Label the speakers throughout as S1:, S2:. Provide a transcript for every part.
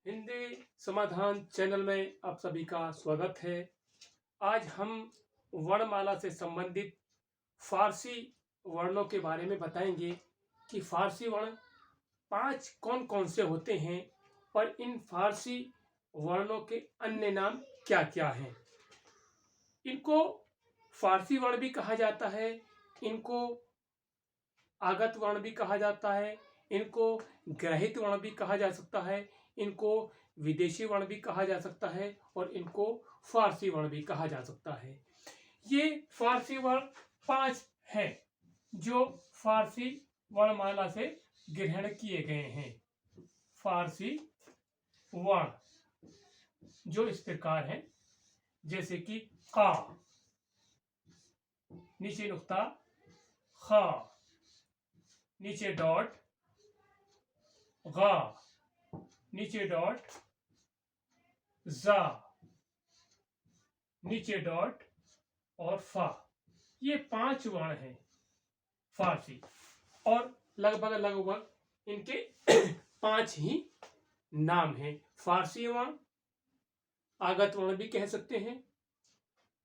S1: हिंदी समाधान चैनल में आप सभी का स्वागत है। आज हम वर्णमाला से संबंधित फारसी वर्णों के बारे में बताएंगे कि फारसी वर्ण 5 कौन-कौन से होते हैं और इन फारसी वर्णों के अन्य नाम क्या-क्या हैं। इनको फारसी वर्ण भी कहा जाता है, इनको आगत वर्ण भी कहा जाता है, इनको ग्रहित वर्ण भी कहा जा सकता है, इनको विदेशी वर्ण भी कहा जा सकता है और इनको फारसी वर्ण भी कहा जा सकता है। ये फारसी वर्ण 5 हैं जो फारसी वर्णमाला से ग्रहण किए गए हैं। फारसी वर्ण जो इस प्रकार हैं, जैसे कि का, नीचे नुक्ता, खा, नीचे डॉट, गा, नीचे डॉट, जा, नीचे डॉट और फा। ये 5 वर्ण हैं फारसी और लगभग इनके 5 ही नाम हैं। फारसी वर्ण आगत वर्ण भी कह सकते हैं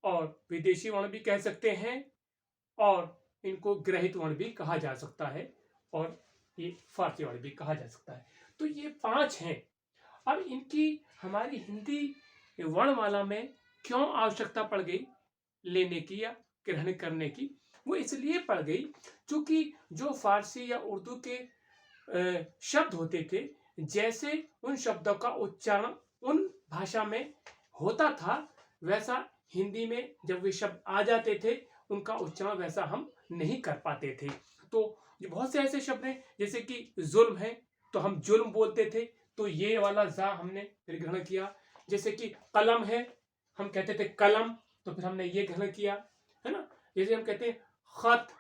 S1: और विदेशी वर्ण भी कह सकते हैं और इनको ग्रहित वर्ण भी कहा जा सकता है और ये फारसी वर्ण भी कहा जा सकता है। तो ये 5 हैं। अब इनकी हमारी हिंदी वर्णमाला में क्यों आवश्यकता पड़ गई लेने की या ग्रहण करने की? वो इसलिए पड़ गई क्योंकि जो फारसी या उर्दू के शब्द होते थे, जैसे उन शब्दों का उच्चारण उन भाषा में होता था, वैसा हिंदी में जब वे शब्द आ जाते थे उनका उच्चारण वैसा हम नहीं कर पाते थे। तो बहुत से ऐसे शब्द हैं, जैसे कि जुल्म है तो हम जुल्म बोलते थे, तो ये वाला जा हमने फिर ग्रहण किया। जैसे कि कलम है, हम कहते थे कलम, तो फिर हमने ये ग्रहण किया, है ना। जैसे हम कहते हैं खत,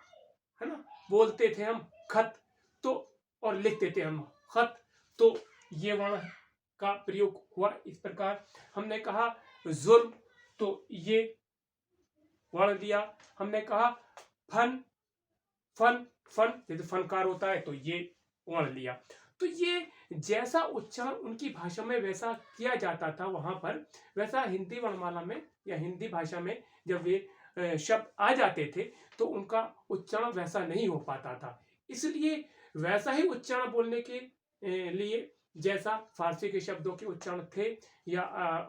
S1: है ना, बोलते थे हम खत, तो और लिखते थे हम खत, तो ये वर्ण का प्रयोग हुआ। इस प्रकार हमने कहा जुल्म, तो ये वर्ण दिया। हमने कहा फन, फन फन जैसे फनकार होता है, तो ये वर्ण लिया। तो ये जैसा उच्चारण उनकी भाषा में वैसा किया जाता था वहां पर, वैसा हिंदी वर्णमाला में या हिंदी भाषा में जब वे शब्द आ जाते थे तो उनका उच्चारण वैसा नहीं हो पाता था। इसलिए वैसा ही उच्चारण बोलने के लिए जैसा फारसी के शब्दों के उच्चारण थे या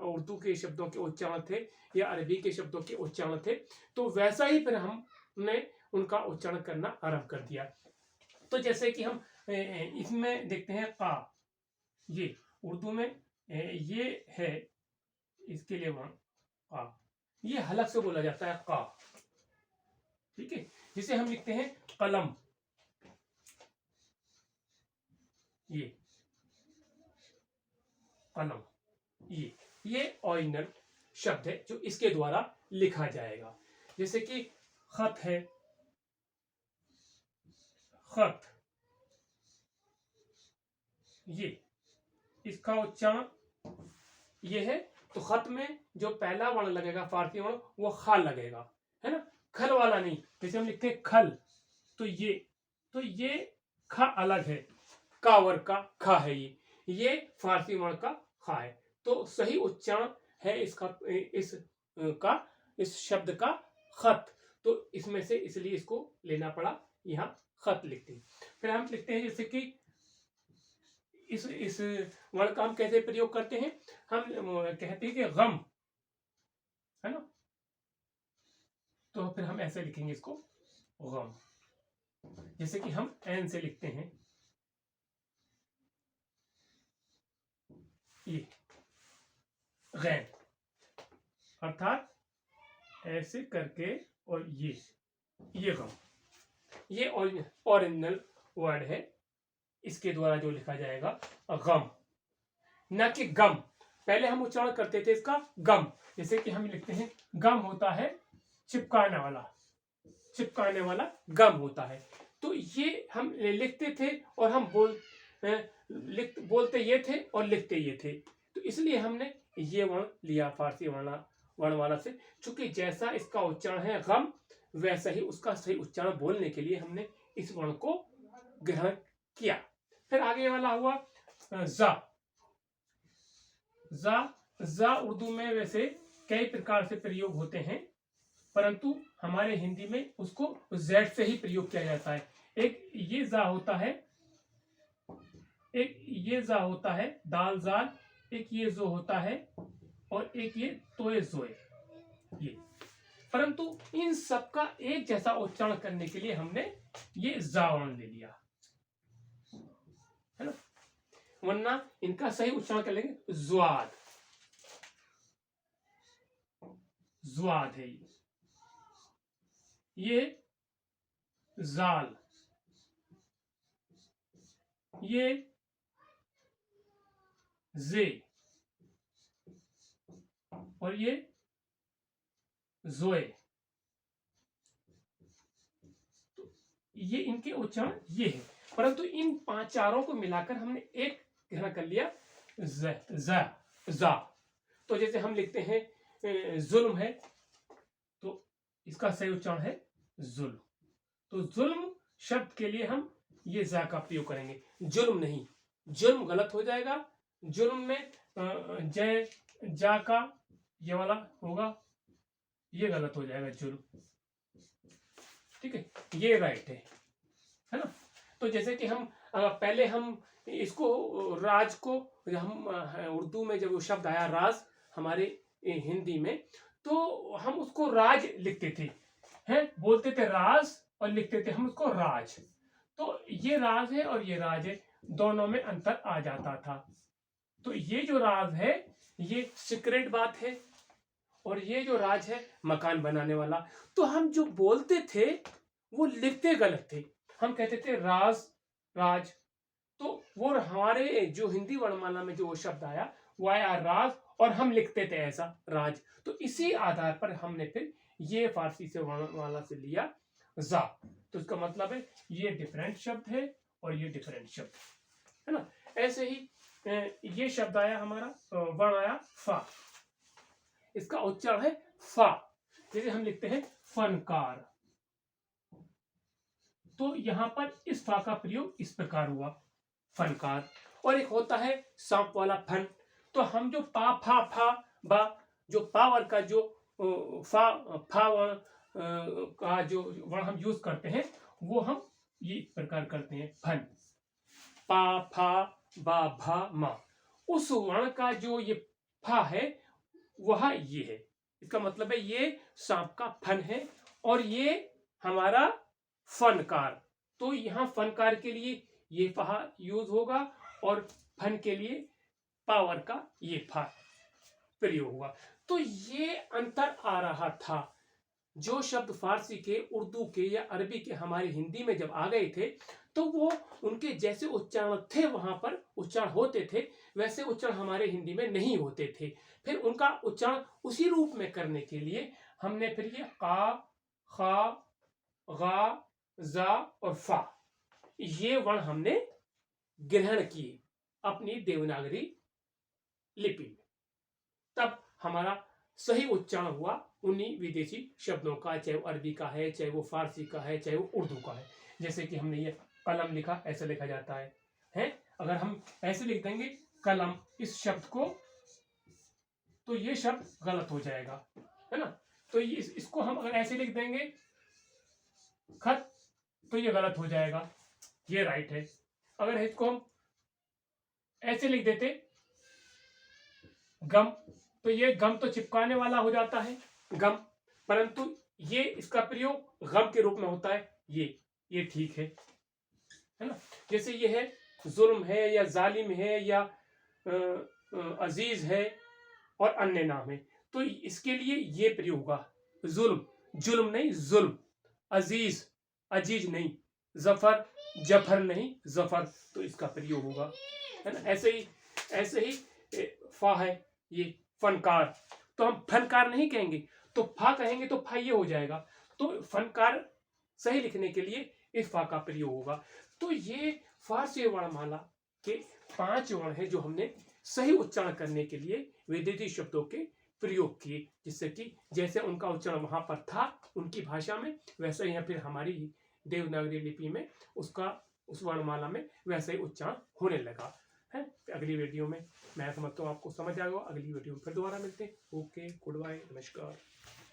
S1: उर्दू के शब्दों के उच्चारण थे या अरबी के शब्दों के उच्चारण थे, तो वैसा ही फिर हमने उनका उच्चारण करना आरंभ कर दिया। तो जैसे कि हम इसमें देखते हैं का, ये उर्दू में ये है, इसके लिए वहां का, ये हलक से बोला जाता है का, ठीक है। जिसे हम लिखते हैं कलम, ये कलम, ये ओरिजिनल शब्द है जो इसके द्वारा लिखा जाएगा। जैसे कि खत है, खत, ये इसका उच्चारण ये है, तो खत में जो पहला वर्ण लगेगा फारसी वर्ण वो खा लगेगा, है ना, खल वाला नहीं। जैसे हम लिखते हैं खल, तो ये खा अलग है, का वर्ग का खा है, ये फारसी वर्ण का खा है। तो सही उच्चारण है इस शब्द का खत, तो इसमें से इसलिए इसको लेना पड़ा, यहां खत लिखते हैं। फिर हम लिखते हैं जैसे कि इस वर्ण का हम कैसे प्रयोग करते हैं, हम कहते हैं कि गम, है ना, तो फिर हम ऐसे लिखेंगे इसको गम। जैसे कि हम एन से लिखते हैं, ये गैन, अर्थात ऐसे करके, और ये गम, ये ओरिजिनल वर्ड है, इसके द्वारा जो लिखा जाएगा गम, न कि गम। पहले हम उच्चारण करते थे इसका गम, जैसे कि हम लिखते हैं गम होता है चिपकाने वाला गम होता है, तो ये हम लिखते थे और हम बोलते ये थे और लिखते ये थे, तो इसलिए हमने ये वर्ण लिया फारसी वर्णमाला से। चूंकि जैसा इसका उच्चारण है गम, वैसा ही उसका सही उच्चारण बोलने के लिए हमने इस वर्ण को ग्रहण किया। फिर आगे वाला हुआ जा, जा उर्दू में वैसे कई प्रकार से प्रयोग होते हैं, परंतु हमारे हिंदी में उसको जेड से ही प्रयोग किया जाता है। एक ये जा होता है, एक ये जा होता है दाल जाल, एक ये जो होता है, और एक ये तोए जोए, ये। परंतु इन सबका एक जैसा उच्चारण करने के लिए हमने ये जावर्ण ले लिया, है ना, वरना इनका सही उच्चारण कर लेंगे ज्वाद, ज्वाद है ये जाल, ये जे, और ये जोए। तो ये इनके उच्चारण ये है, परंतु इन चारों को मिलाकर हमने एक कहना कर लिया जा। तो जैसे हम लिखते हैं जुल्म है, तो इसका सही उच्चारण है जुल्म। तो जुल्म शब्द के लिए हम ये जा का प्रयोग करेंगे, जुल्म नहीं, जुल्म गलत हो जाएगा। जुल्म में जय जा का ये वाला होगा, ये गलत हो जाएगा जुल्म, ठीक है, ये राइट है ना। तो जैसे कि हम पहले हम इसको राज को, हम उर्दू में जब वो शब्द आया राज हमारे हिंदी में, तो हम उसको राज लिखते थे, हैं, बोलते थे राज और लिखते थे हम उसको राज। तो ये राज है और ये राज है, दोनों में अंतर आ जाता था। तो ये जो राज है ये सीक्रेट बात है, और ये जो राज है मकान बनाने वाला। तो हम जो बोलते थे वो लिखते गलत थे, हम कहते थे राज राज, तो वो हमारे जो हिंदी वर्णमाला में जो वो शब्द आया वो आया राज, और हम लिखते थे ऐसा राज। तो इसी आधार पर हमने फिर ये फारसी से वर्णमाला से लिया जा। तो इसका मतलब है ये डिफरेंट शब्द है और ये डिफरेंट शब्द है ना। ऐसे ही ये शब्द आया हमारा, वर्ण आया फा, इसका उच्चारण है फा। जैसे हम लिखते हैं फनकार, तो यहां पर इस फा का प्रयोग इस प्रकार हुआ, फनकार। और एक होता है सांप वाला फन, तो हम जो पा फा फा बा, जो पावर का जो फा फा वर्ण का जो वर्ण हम यूज करते हैं वो हम ये प्रकार करते हैं फन, पा फा बा भा मा। उस वर्ण का जो ये फा है वह ये है, इसका मतलब है ये सांप का फन है, और ये हमारा फनकार। तो यहां फनकार के लिए ये फा यूज होगा, और फन के लिए पावर का ये फा प्रयोग हुआ। तो ये अंतर आ रहा था, जो शब्द फारसी के, उर्दू के या अरबी के हमारे हिंदी में जब आ गए थे, तो वो उनके जैसे उच्चारण थे वहां पर उच्चारण होते थे, वैसे उच्चारण हमारे हिंदी में नहीं होते थे। फिर उनका उच्चारण उसी रूप में करने के लिए हमने फिर ये का, खा, गा, जा और फा, ये वर्ण हमने ग्रहण किए अपनी देवनागरी लिपि में। तब हमारा सही उच्चारण हुआ उन्हीं विदेशी शब्दों का, चाहे वो अरबी का है, चाहे वो फारसी का है, चाहे वो उर्दू का है। जैसे कि हमने ये कलम लिखा, ऐसे लिखा जाता है? अगर हम ऐसे लिख देंगे कलम इस शब्द को, तो ये शब्द गलत हो जाएगा, है ना। तो इसको हम अगर ऐसे लिख देंगे खत, तो ये गलत हो जाएगा, ये राइट है। अगर इसको हम ऐसे लिख देते गम, तो ये गम तो चिपकाने वाला हो जाता है गम, परंतु ये इसका प्रयोग गम के रूप में होता है, ये ठीक है ना। जैसे ये है जुल्म है या जालिम है या अजीज है और अन्य नाम है, तो इसके लिए ये प्रयोग होगा जुल्म, जुल्म नहीं जुल्म, अजीज अजीज नहीं, जफर जफर नहीं जफर, तो इसका प्रयोग होगा, है ना। ऐसे ही फा है ये फनकार, तो हम फनकार नहीं कहेंगे, तो फा कहेंगे तो फा ये हो जाएगा। तो फनकार सही लिखने के लिए इस फा का प्रयोग होगा। तो ये फारसी वर्णमाला के 5 वर्ण है जो हमने सही उच्चारण करने के लिए विदेशी शब्दों के प्रयोग किए, जिससे कि जैसे उनका उच्चारण वहां पर था उनकी भाषा में, वैसे ही फिर हमारी देवनागरी लिपि में उसका, उस वर्णमाला में वैसे ही उच्चारण होने लगा, है। अगली वीडियो में मैं समझता हूँ आपको समझ आएगा। अगली वीडियो में फिर दोबारा मिलते हैं। ओके, गुड बाय, नमस्कार।